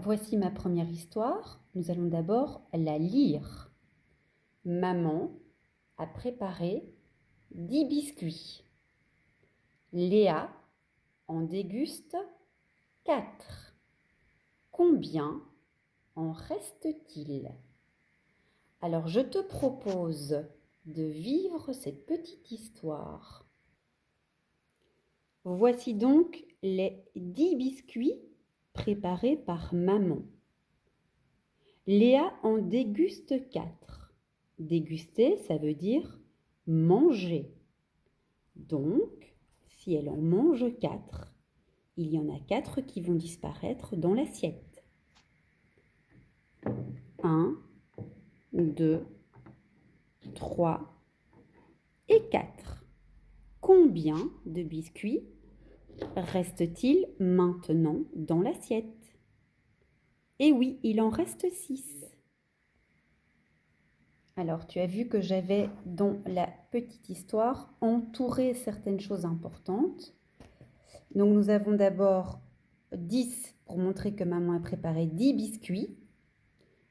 voici ma première histoire. Nous allons d'abord la lire. Maman a préparé 10 biscuits. Léa en déguste 4. Combien en reste-t-il? Alors, je te propose de vivre cette petite histoire. Voici donc les 10 biscuits préparés par maman. Léa en déguste 4. Déguster, ça veut dire manger. Donc, si elle en mange 4, il y en a 4 qui vont disparaître dans l'assiette. 1, 2, 3 et 4. Combien de biscuits reste-t-il maintenant dans l'assiette? Eh oui, il en reste 6. Alors, tu as vu que j'avais dans la petite histoire entouré certaines choses importantes. Donc, nous avons d'abord 10 pour montrer que maman a préparé 10 biscuits.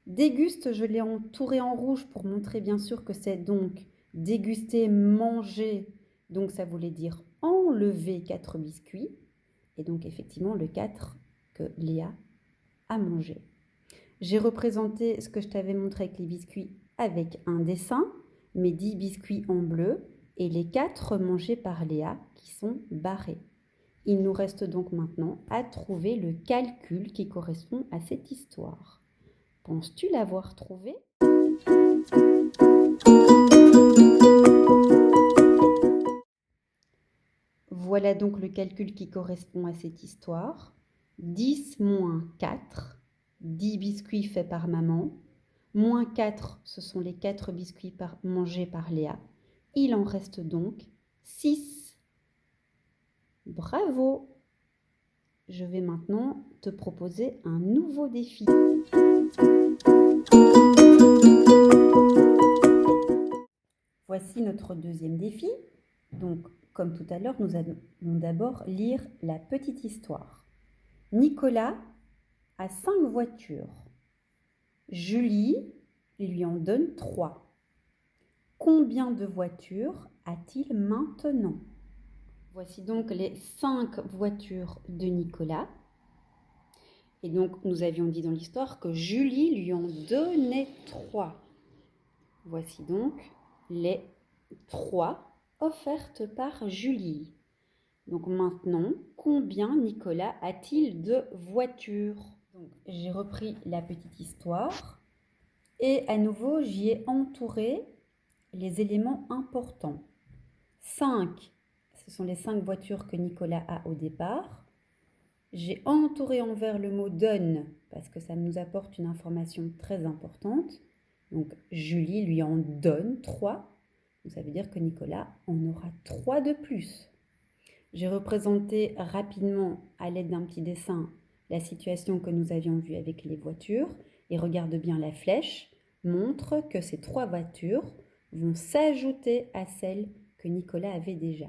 Déguste, je l'ai entouré en rouge pour montrer bien sûr que c'est donc déguster, manger. Donc, ça voulait dire enlever 4 biscuits. Et donc, effectivement, le 4 que Léa a mangé. J'ai représenté ce que je t'avais montré avec les biscuits avec un dessin, mes 10 biscuits en bleu et les 4 mangés par Léa qui sont barrés. Il nous reste donc maintenant à trouver le calcul qui correspond à cette histoire. Penses-tu l'avoir trouvé? Voilà donc le calcul qui correspond à cette histoire. 10 moins 4, 10 biscuits faits par maman. Moins 4, ce sont les 4 biscuits mangés par Léa. Il en reste donc 6. Bravo! Je vais maintenant te proposer un nouveau défi. Voici notre deuxième défi. Donc, comme tout à l'heure, nous allons d'abord lire la petite histoire. Nicolas a 5 voitures. Julie lui en donne 3. Combien de voitures a-t-il maintenant? Voici donc les 5 voitures de Nicolas. Et donc, nous avions dit dans l'histoire que Julie lui en donnait 3. Voici donc les 3 offertes par Julie. Donc maintenant, combien Nicolas a-t-il de voitures? Donc, j'ai repris la petite histoire et à nouveau, j'y ai entouré les éléments importants. 5, ce sont les 5 voitures que Nicolas a au départ. J'ai entouré en vert le mot « donne » parce que ça nous apporte une information très importante. Donc, Julie lui en donne 3. Donc, ça veut dire que Nicolas en aura 3 de plus. J'ai représenté rapidement, à l'aide d'un petit dessin, la situation que nous avions vue avec les voitures. Et regarde bien, la flèche montre que ces 3 voitures vont s'ajouter à celles que Nicolas avait déjà.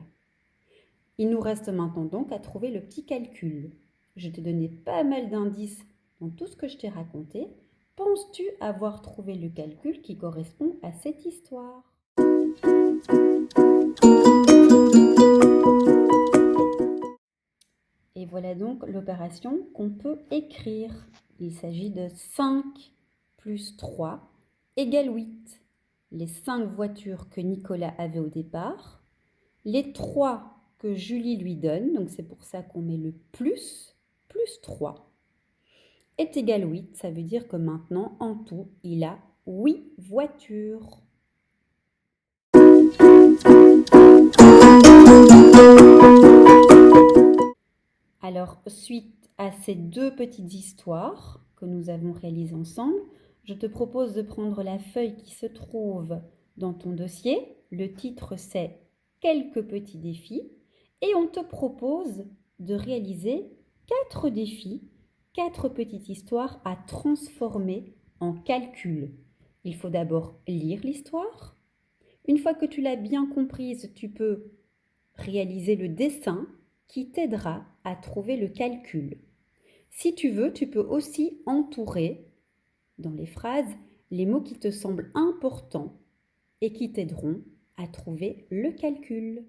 Il nous reste maintenant donc à trouver le petit calcul. Je t'ai donné pas mal d'indices dans tout ce que je t'ai raconté. Penses-tu avoir trouvé le calcul qui correspond à cette histoire? Et voilà donc l'opération qu'on peut écrire. Il s'agit de 5 plus 3 égale 8. Les 5 voitures que Nicolas avait au départ, les 3 que Julie lui donne, donc c'est pour ça qu'on met le plus 3, est égal 8. Ça veut dire que maintenant, en tout, il a 8 voitures. Alors, suite à ces 2 petites histoires que nous avons réalisées ensemble, je te propose de prendre la feuille qui se trouve dans ton dossier. Le titre, c'est « Quelques petits défis » et on te propose de réaliser 4 défis, 4 petites histoires à transformer en calcul. Il faut d'abord lire l'histoire. Une fois que tu l'as bien comprise, tu peux réaliser le dessin qui t'aidera à trouver le calcul. Si tu veux, tu peux aussi entourer dans les phrases les mots qui te semblent importants et qui t'aideront à trouver le calcul.